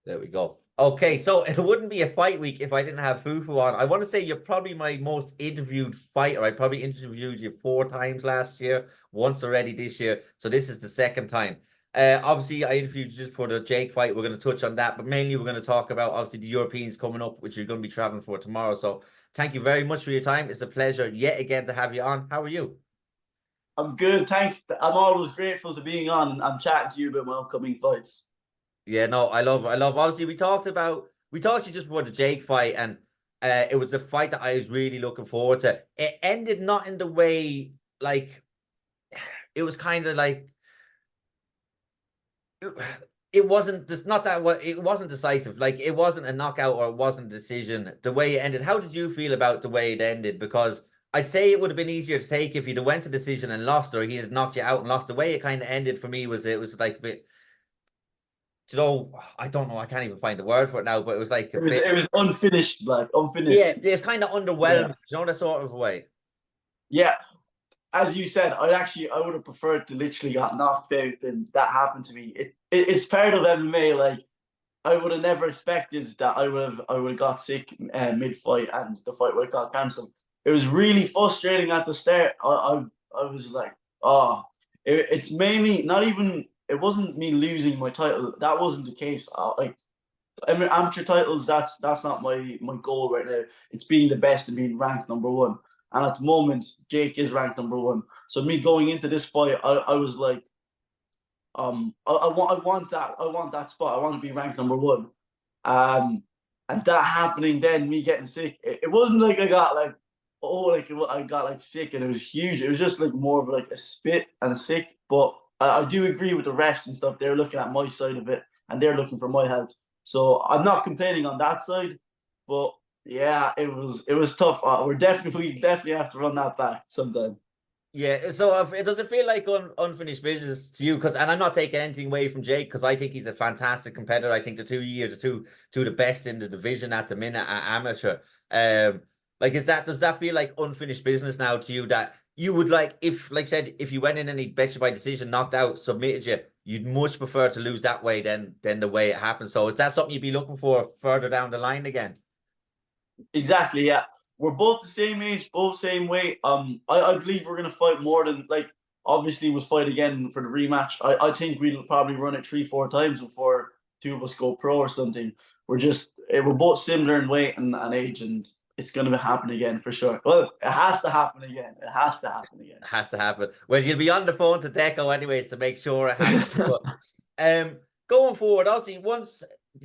There we go. Okay, so it wouldn't be a fight week if I didn't have Fufu on. I want to say you're probably my most interviewed fighter. I probably interviewed you 4 times last year, once already this year. So this is the second time. Obviously, I interviewed you just for the Jake fight. We're going to touch on that, but mainly we're going to talk about obviously the Europeans coming up, which you're going to be traveling for tomorrow. So thank you very much for your time. It's a pleasure yet again to have you on. How are you? I'm good, thanks. I'm always grateful to being on and I'm chatting to you about my upcoming fights. Yeah, no, I love. Obviously, we talked to you just before the Jake fight, and it was a fight that I was really looking forward to. It ended not in the way like it was kind of like it wasn't just not that what it wasn't decisive. Like it wasn't a knockout or it wasn't a decision. The way it ended. How did you feel about the way it ended? Because I'd say it would have been easier to take if you'd have went to decision and lost, or he had knocked you out and lost. The way it kind of ended for me was it was like a bit, I don't know, I can't even find the word for it now, but it was like a bit, It was unfinished, like yeah, unfinished. it's kind of Yeah. underwhelming, that sort of way. Yeah. As you said, I would have preferred to literally got knocked out than that happened to me. It's part of MMA. Like I would have never expected that I would have got sick mid fight and the fight would have got cancelled. It was really frustrating at the start. I was like, oh, it's mainly not even. It wasn't me losing my title. That wasn't the case. Like I mean, amateur titles. That's not my goal right now. It's being the best and being ranked number one. And at the moment, Jake is ranked number one. So me going into this fight, I was like, I want that spot. I want to be ranked number one. Um, and that happening, then me getting sick. It wasn't like I got like, oh, like I got like sick and it was huge. It was just like more of like a spit and a sick. But I do agree with the refs and stuff. They're looking at my side of it and they're looking for my health. So I'm not complaining on that side. But yeah, it was tough. We're definitely have to run that back sometime. Yeah, so if, it does it feel like unfinished business to you? Because, and I'm not taking anything away from Jake because I think he's a fantastic competitor. I think the two of the best in the division at the minute at amateur. Like is that does that feel like unfinished business now to you that you would like if like said if you went in and he bet you by decision, knocked out, submitted you, you'd much prefer to lose that way than the way it happened. So is that something you'd be looking for further down the line again? Exactly, yeah. We're both the same age, both same weight. I believe we're gonna fight more than like obviously we'll fight again for the rematch. I think we'll probably run it 3, 4 times before two of us go pro or something. We're both similar in weight and age, and it's gonna happen again for sure. Well, it has to happen again. It has to happen again. Has to happen. Well, you'll be on the phone to Deco anyways to make sure it happens. But um, going forward, obviously, once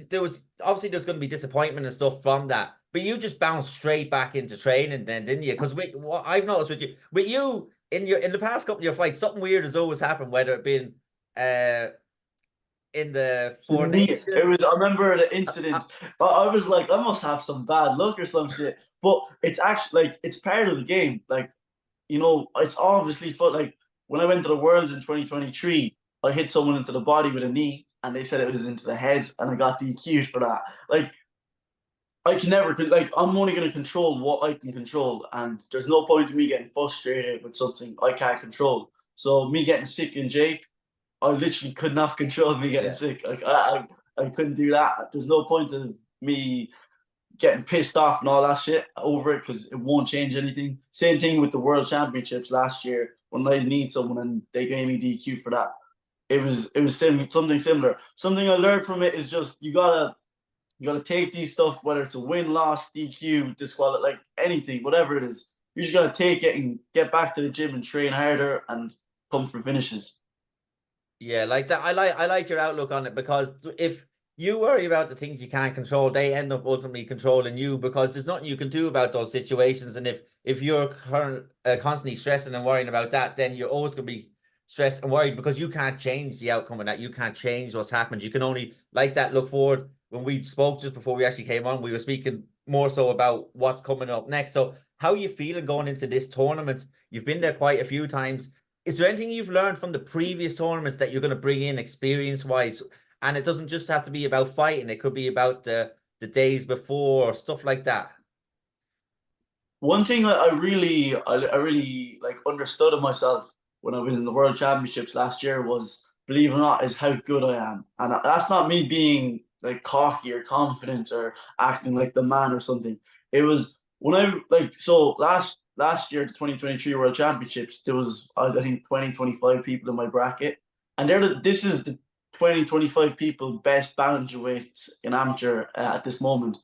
there's going to be disappointment and stuff from that, but you just bounced straight back into training then, didn't you? Because what I've noticed with you in the past couple of your fights, something weird has always happened, whether it been uh in the Four It Nations. was. I remember the incident. I was like, I must have some bad luck or some shit. But it's actually like it's part of the game. Like it's obviously fun. Like when I went to the Worlds in 2023, I hit someone into the body with a knee, and they said it was into the head, and I got DQ'd for that. Like I can never like I'm only going to control what I can control, and there's no point in me getting frustrated with something I can't control. So me getting sick in Jake, I literally could not control me getting Yeah. sick. Like I couldn't do that. There's no point in me getting pissed off and all that shit over it because it won't change anything. Same thing with the World Championships last year when I need someone and they gave me DQ for that. It was something similar. Something I learned from it is just you gotta take these stuff, whether it's a win, loss, DQ, disqualify, like anything, whatever it is. You just gotta take it and get back to the gym and train harder and come for finishes. Yeah, like that. I like your outlook on it because if you worry about the things you can't control, they end up ultimately controlling you because there's nothing you can do about those situations. And if you're constantly stressing and worrying about that, then you're always going to be stressed and worried because you can't change the outcome of that. You can't change what's happened. You can only like that look forward. When we spoke just before we actually came on, we were speaking more so about what's coming up next. So how are you feeling going into this tournament? You've been there quite a few times. Is there anything you've learned from the previous tournaments that you're going to bring in experience wise? And it doesn't just have to be about fighting, it could be about the days before or stuff like that. One thing I really like understood of myself when I was in the World Championships last year was, believe it or not, is how good I am. And that's not me being like cocky or confident or acting like the man or something. It was when I like so last year, the 2023 World Championships, there was I think 25 people in my bracket, and this is the 25 people best bantamweights in amateur at this moment.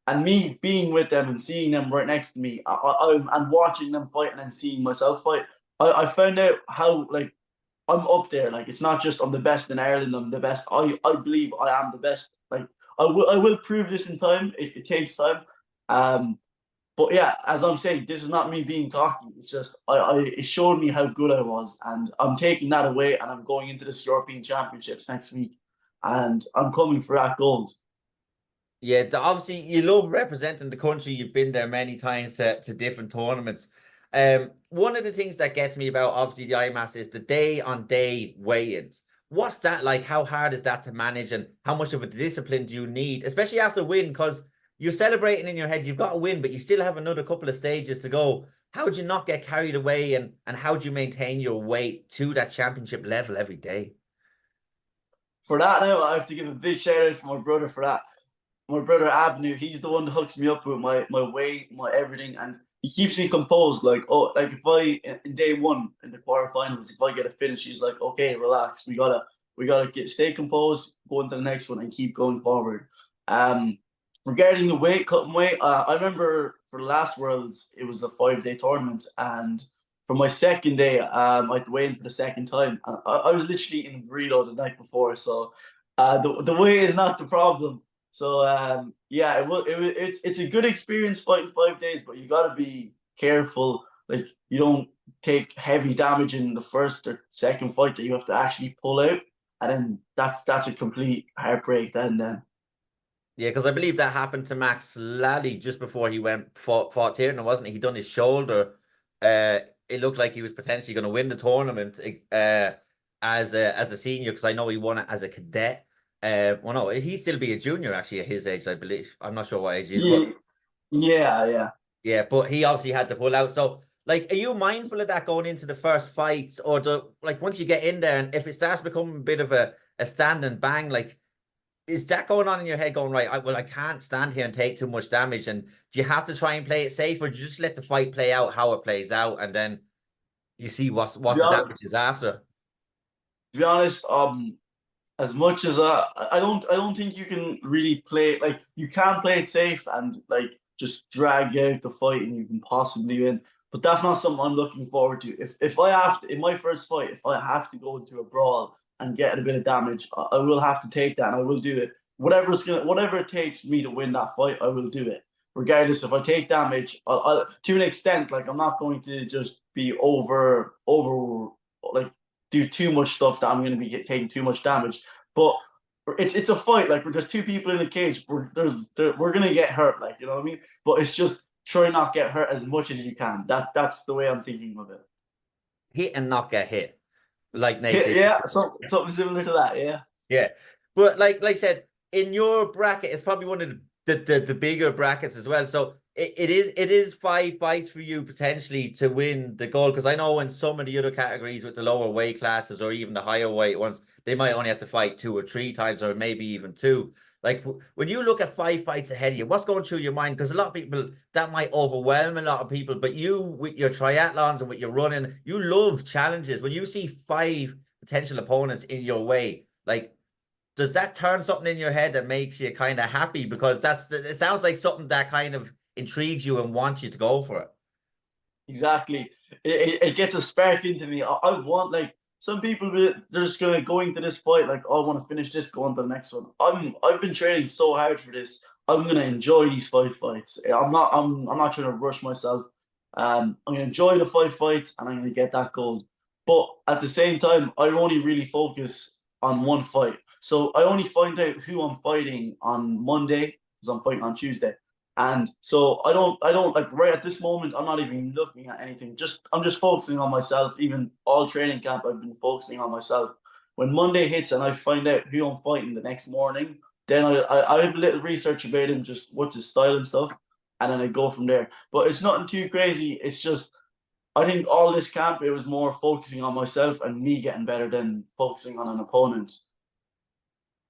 And me being with them and seeing them right next to me, and watching them fight and then seeing myself fight, I found out how like I'm up there. Like it's not just I'm the best in Ireland. I'm the best. I believe I am the best. Like I will prove this in time. It takes time. Um, but yeah, as I'm saying, this is not me being cocky. It's just it showed me how good I was, and I'm taking that away, and I'm going into this European Championships next week, and I'm coming for that gold. Yeah, obviously you love representing the country. You've been there many times to different tournaments. One of the things that gets me about obviously the IMMAF is the day on day weigh-ins. What's that like? How hard is that to manage, and how much of a discipline do you need, especially after a win? Because you're celebrating in your head, you've got a win, but you still have another couple of stages to go. How do you not get carried away, and how do you maintain your weight to that championship level every day? For that, now I have to give a big shout out to my brother for that. My brother Avenue, he's the one that hooks me up with my weight, my everything, and he keeps me composed. Like, oh, like if I in day one in the quarterfinals, if I get a finish, he's like, okay, relax, we gotta stay composed, go into the next one, and keep going forward. Um, Regarding the weight, cutting weight, I remember for the last Worlds, it was a 5 day tournament, and for my second day, I had to weigh in for the second time. And I was literally in burrito the night before, so the weight is not the problem. So yeah, it's a good experience fighting 5 days, but you got to be careful. Like you don't take heavy damage in the first or second fight that you have to actually pull out, and then that's a complete heartbreak. Then Yeah, because I believe that happened to Max Lally just before he went fought here, wasn't he? He done his shoulder. It looked like he was potentially going to win the tournament as a senior, because I know he won it as a cadet. Well, no, he'd still be a junior actually at his age, I believe. I'm not sure what age he is, but yeah, yeah. yeah, but he obviously had to pull out. So, like, are you mindful of that going into the first fights, or like once you get in there, and if it starts becoming a bit of a stand and bang, like? Is that going on in your head going, right, I can't stand here and take too much damage? And do you have to try and play it safe, or do you just let the fight play out how it plays out, and then you see To what be the honest, damage is after? as much as I don't think you can really play like you can play it safe and like just drag out the fight and you can possibly win. But that's not something I'm looking forward to. If I have to in my first fight, if I have to go into a brawl and get a bit of damage, I will have to take that and I will do it. Whatever it takes me to win that fight, I will do it. Regardless if I take damage, to an extent, like I'm not going to just be over like do too much stuff that I'm going to be taking too much damage. But it's a fight. Like we're just two people in a cage. We're gonna get hurt. Like you know what I mean. But it's just try not get hurt as much as you can. That's the way I'm thinking of it. Hit and not get hit, like Nate Yeah, did. yeah, something similar to that. Yeah. Yeah, but like I said, in your bracket, it's probably one of the bigger brackets as well. So it is 5 fights for you potentially to win the gold. Because I know in some of the other categories with the lower weight classes or even the higher weight ones, they might only have to fight 2 or 3 times, or maybe even two. Like when you look at 5 fights ahead of you, what's going through your mind? Because a lot of people that might overwhelm a lot of people, but you with your triathlons and with your running, you love challenges. When you see 5 potential opponents in your way, like does that turn something in your head that makes you kind of happy? Because it sounds like something that kind of intrigues you and wants you to go for it. Exactly. It gets a spark into me. I want like some people they're just gonna go into this fight like oh, I want to finish this, go on to the next one. I've been training so hard for this. I'm gonna enjoy these 5 fights. I'm not trying to rush myself. I'm gonna enjoy the 5 fights and I'm gonna get that gold. But at the same time, I only really focus on one fight. So I only find out who I'm fighting on Monday because I'm fighting on Tuesday. And so I don't like right at this moment, I'm not even looking at anything. I'm just focusing on myself. Even all training camp, I've been focusing on myself. When Monday hits and I find out who I'm fighting the next morning, then I have a little research about him, just what's his style and stuff, and then I go from there. But it's nothing too crazy. It's just I think all this camp it was more focusing on myself and me getting better than focusing on an opponent.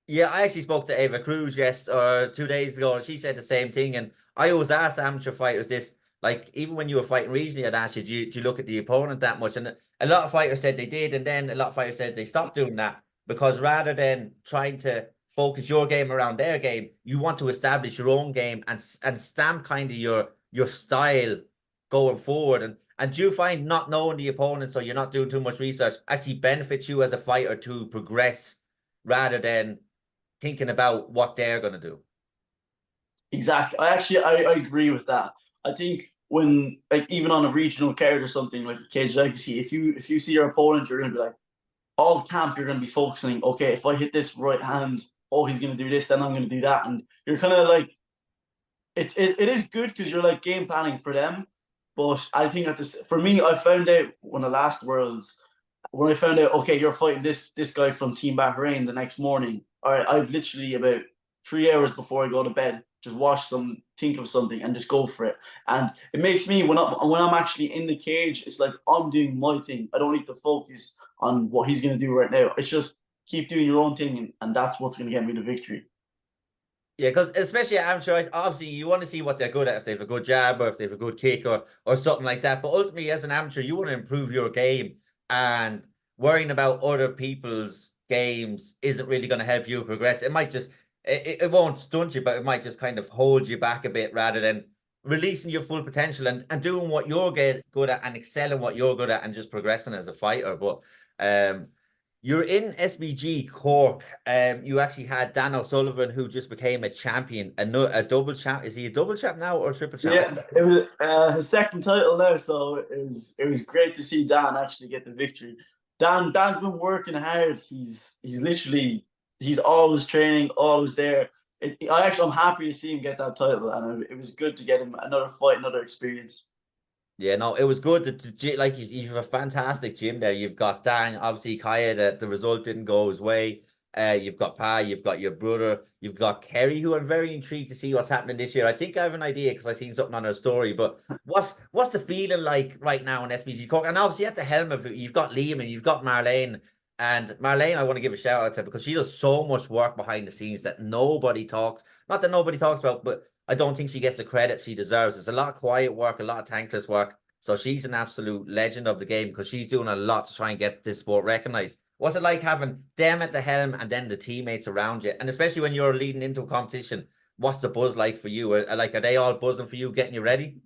Yeah, I actually spoke to Ava Cruz or 2 days ago, and she said the same thing. And I always ask amateur fighters this, like even when you were fighting regionally, I'd ask you, do you look at the opponent that much? And a lot of fighters said they did, and then a lot of fighters said they stopped doing that because rather than trying to focus your game around their game, you want to establish your own game and stamp kind of your style going forward. And do you find not knowing the opponent, so you're not doing too much research, actually benefits you as a fighter to progress rather than thinking about what they're going to do? Exactly. I agree with that. I think when like even on a regional card or something like Cage Legacy, if you see your opponent, you're gonna be like all camp, you're gonna be focusing, okay, if I hit this right hand, oh he's gonna do this, then I'm gonna do that. And you're kind of like it is good because you're like game planning for them. But I think at this for me, I found out when the last Worlds, when I found out, okay, you're fighting this guy from Team Bahrain the next morning. All right, I've literally about 3 hours before I go to bed, just watch some, think of something, and just go for it. And it makes me when I'm actually in the cage, it's like I'm doing my thing. I don't need to focus on what he's gonna do right now. It's just keep doing your own thing, and that's what's gonna get me the victory. Yeah, because especially at amateur, obviously you want to see what they're good at, if they have a good jab or if they have a good kick or something like that. But ultimately, as an amateur, you want to improve your game, and worrying about other people's games isn't really going to help you progress. It might just it won't stunt you, but it might just kind of hold you back a bit rather than releasing your full potential and doing what you're good at and excelling what you're good at and just progressing as a fighter. But um you're in SBG Cork. You actually had Dan O'Sullivan, who just became a champion, a double champ. Is he a double champ now or a triple champ? Yeah, it was his second title now, so it was great to see Dan actually get the victory. Dan's been working hard. He's literally he's always training, always there. I'm happy to see him get that title, and it was good to get him another fight, another experience. Yeah, no, it was good like you have a fantastic gym there. You've got Dan, obviously Kaya, the result didn't go his way. You've got Pa, you've got your brother, you've got Kerry, who I'm very intrigued to see what's happening this year. I think I have an idea because I seen something on her story. But what's the feeling like right now in SBG Cork? And obviously at the helm of it, you've got Liam and you've got Marlene. And Marlene, I want to give a shout out to because she does so much work behind the scenes that nobody talks, not that nobody talks about, but I don't think she gets the credit she deserves. It's a lot of quiet work, a lot of thankless work. So she's an absolute legend of the game because she's doing a lot to try and get this sport recognized. What's it like having them at the helm and then the teammates around you? And especially when you're leading into a competition, what's the buzz like for you? Are they all buzzing for you, getting you ready?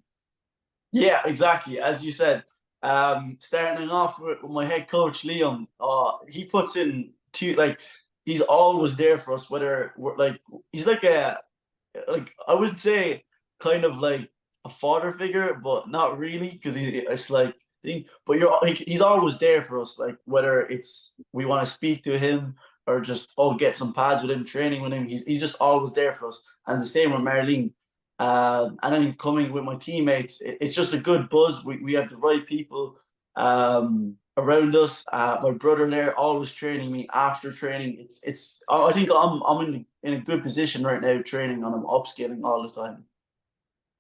Yeah, exactly. As you said, starting off with my head coach Liam, he puts in two like he's always there for us. Whether we're like he's like I would say kind of like a father figure, but not really because it's like but he's always there for us. Like whether it's we want to speak to him or just get some pads with him, training with him. He's just always there for us. And the same with Marlene. And then coming with my teammates, it's just a good buzz. We have the right people around us. My brother there always training me after training. It's I think I'm in a good position right now training and I'm upscaling all the time.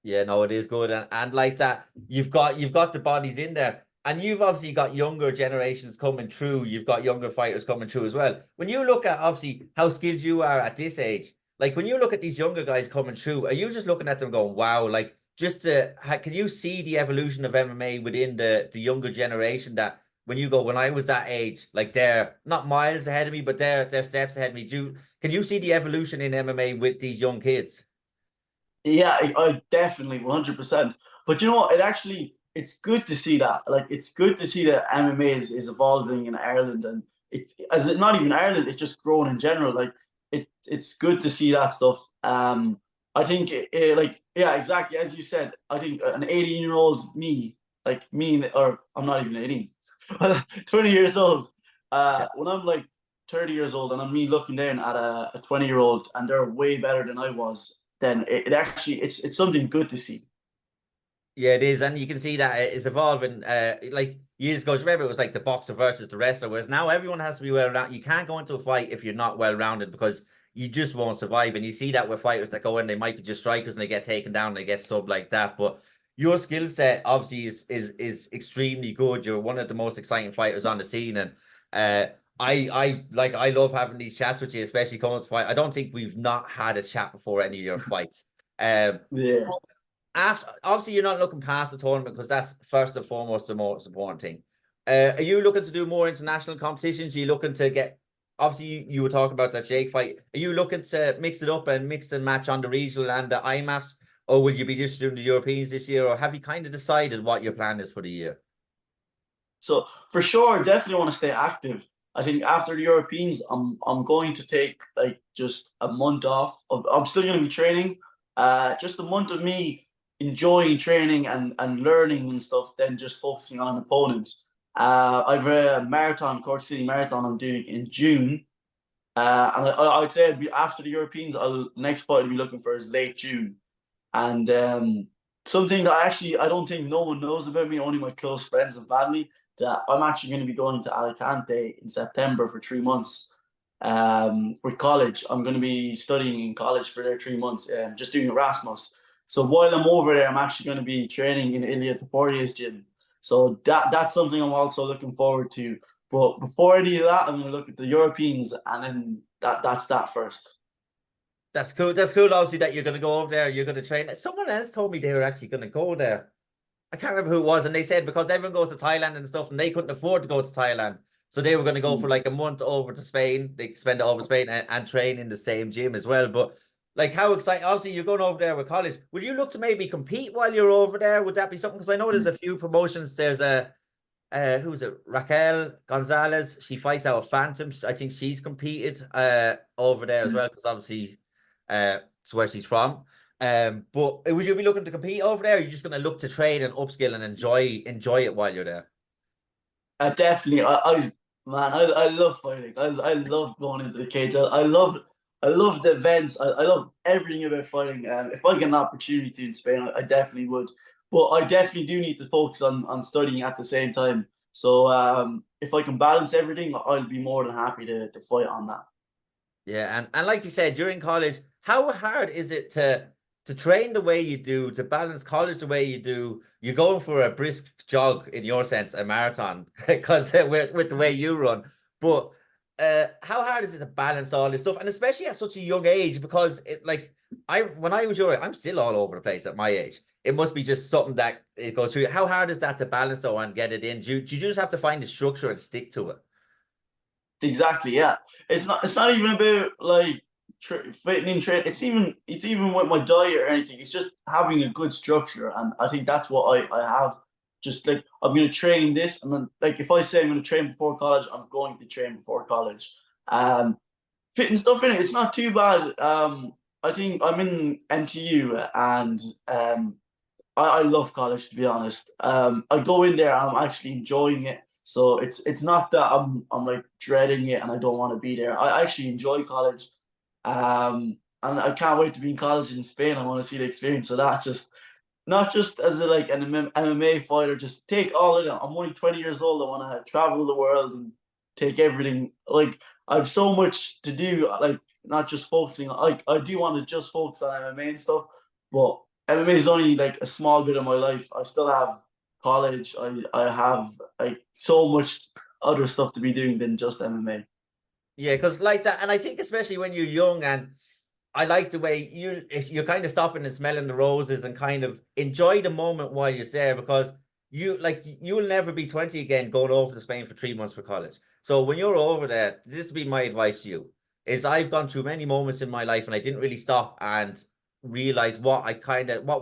Yeah, no, it is good. And like that, you've got the bodies in there. And you've obviously got younger generations coming through. You've got younger fighters coming through as well. When you look at obviously how skilled you are at this age, like when you look at these younger guys coming through, are you just looking at them going, wow, like can you see the evolution of MMA within the younger generation that when I was that age, like they're not miles ahead of me, but they're steps ahead of me. Can you see the evolution in MMA with these young kids? Yeah, I definitely 100%. But you know what? It's good to see that. Like it's good to see that MMA is evolving in Ireland, and not even Ireland. It's just growing in general. Like it's good to see that stuff. I think like yeah, exactly as you said. I think an 18-year-old me, like me, or I'm not even 18, 20 years old. When I'm like 30 years old and I'm me looking down at a 20-year-old and they're way better than I was, then it actually it's something good to see. Yeah, it is, and you can see that it's evolving. Like years ago, remember it was like the boxer versus the wrestler, whereas now everyone has to be well rounded. You can't go into a fight if you're not well rounded because you just won't survive. And you see that with fighters that go in, they might be just strikers and they get taken down, and they get subbed like that. But your skill set obviously is extremely good. You're one of the most exciting fighters on the scene, and uh, I love having these chats with you, especially coming to fight. I don't think we've not had a chat before any of your fights. Yeah. After obviously you're not looking past the tournament because that's first and foremost the most important thing. Are you looking to do more international competitions? Are you looking to get obviously you were talking about that Jake fight. Are you looking to mix it up and mix and match on the regional and the IMMAFs, or will you be just doing the Europeans this year, or have you kind of decided what your plan is for the year? So for sure, definitely want to stay active. I think after the Europeans, I'm going to take like just a month off. I'm still going to be training. Just a month of me enjoying training and learning and stuff. Then just focusing on opponents. I've a marathon, Cork City Marathon. I'm doing in June. And I'd say after the Europeans, next fight I'll be looking for is late June. And something that I don't think no one knows about me, only my close friends and family, that I'm actually going to be going to Alicante in September for 3 months with college. I'm going to be studying in college for their 3 months, just doing Erasmus. So while I'm over there, I'm actually going to be training in Ilya Taporier's gym. So that's something I'm also looking forward to. But before any of that, I'm going to look at the Europeans, and then that's that first. That's cool. That's cool. Obviously, that you're going to go over there. You're going to train. Someone else told me they were actually going to go there. I can't remember who it was, and they said because everyone goes to Thailand and stuff, and they couldn't afford to go to Thailand, so they were going to go for like a month over to Spain. They spend it over Spain and train in the same gym as well. But like, how exciting! Obviously, you're going over there with college. Would you look to maybe compete while you're over there? Would that be something? Because I know there's a few promotions. There's a who's it? Raquel Gonzalez. She fights out of Phantom. I think she's competed over there as well because obviously it's where she's from. But would you be looking to compete over there? Or are you just going to look to train and upskill and enjoy it while you're there? Definitely. I love fighting. I love going into the cage. I love the events. I love everything about fighting. If I get an opportunity to in Spain, I definitely would. But I definitely do need to focus on studying at the same time. So if I can balance everything, I'll be more than happy to fight on that. Yeah, and like you said, during college, how hard is it to train the way you do, to balance college the way you do? You're going for a brisk jog, in your sense, a marathon, because with the way you run. But how hard is it to balance all this stuff, and especially at such a young age? Because it like when I was your age, I'm still all over the place at my age. It must be just something that it goes through. How hard is that to balance though and get it in? Do you just have to find the structure and stick to it? Exactly, yeah. It's not even about like fitting in train. It's even with my diet or anything. It's just having a good structure, and I think that's what I have. Just like I'm going to train this, and then like if I say I'm going to train before college, I'm going to train before college. Fitting stuff in it, it's not too bad. I think I'm in MTU, and I love college, to be honest. I go in there, I'm actually enjoying it. So it's not that I'm like dreading it and I don't want to be there. I actually enjoy college. And I can't wait to be in college in Spain. I want to see the experience of that. Just not just as like an MMA fighter, just take all of it. I'm only 20 years old. I want to travel the world and take everything. Like I have so much to do, like not just focusing. Like I do want to just focus on MMA and stuff, but MMA is only like a small bit of my life. I still have college. I have like so much other stuff to be doing than just MMA. Yeah, because like that, and I think especially when you're young, and I like the way you're kind of stopping and smelling the roses and kind of enjoy the moment while you're there because you will never be 20 again going over to Spain for 3 months for college. So when you're over there, this would be my advice to you, is I've gone through many moments in my life and I didn't really stop and realize what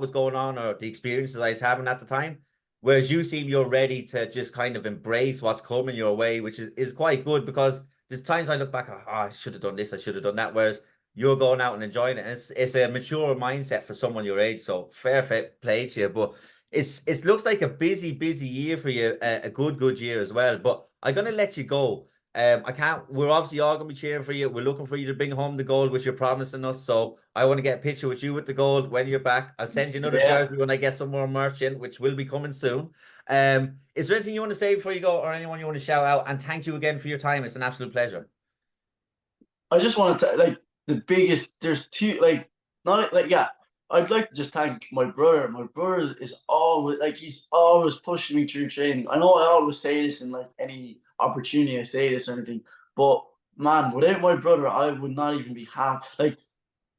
was going on or the experiences I was having at the time. Whereas you seem you're ready to just kind of embrace what's coming your way, which is quite good because there's times I look back, oh, I should have done this, I should have done that. Whereas you're going out and enjoying it. And it's a mature mindset for someone your age. So fair play to you. But it looks like a busy year for you, a good year as well. But I'm gonna let you go. I can't. We're obviously all gonna be cheering for you. We're looking for you to bring home the gold, which you're promising us. So I want to get a picture with you with the gold when you're back. I'll send you another Yeah. jersey when I get some more merch in, which will be coming soon. Is there anything you want to say before you go, or anyone you want to shout out? And thank you again for your time. It's an absolute pleasure. I just wanted to like the biggest. There's two like not like yeah. I'd like to just thank my brother. My brother is always like he's always pushing me through training. I know I always say this in like any opportunity I say this or anything, But man, without my brother, I would not even be half like.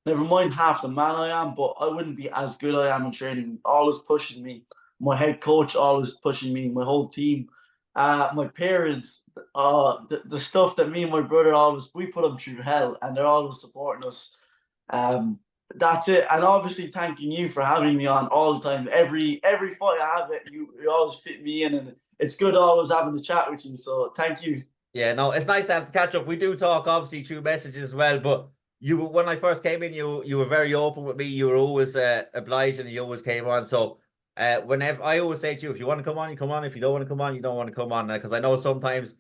Never mind half the man I am, but I wouldn't be as good I am in training. He always pushes me. My head coach always pushing me. My whole team, my parents, the stuff that me and my brother always we put them through hell, and they're always supporting us. Um, that's it. And obviously thanking you for having me on all the time. Every fight I have, you always fit me in, and it's good always having a chat with you. So thank you. Yeah, no, it's nice to have to catch up. We do talk obviously through messages as well, but when I first came in, you were very open with me. You were always obliging, and you always came on. So whenever I always say to you, if you want to come on, you come on. If you don't want to come on, you don't want to come on. Because I know sometimes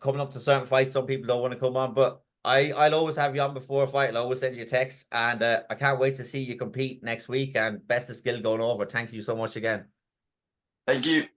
coming up to certain fights, some people don't want to come on, but I'll always have you on before a fight. I'll always send you a text, and I can't wait to see you compete next week. And best of skill going over. Thank you so much again. Thank you.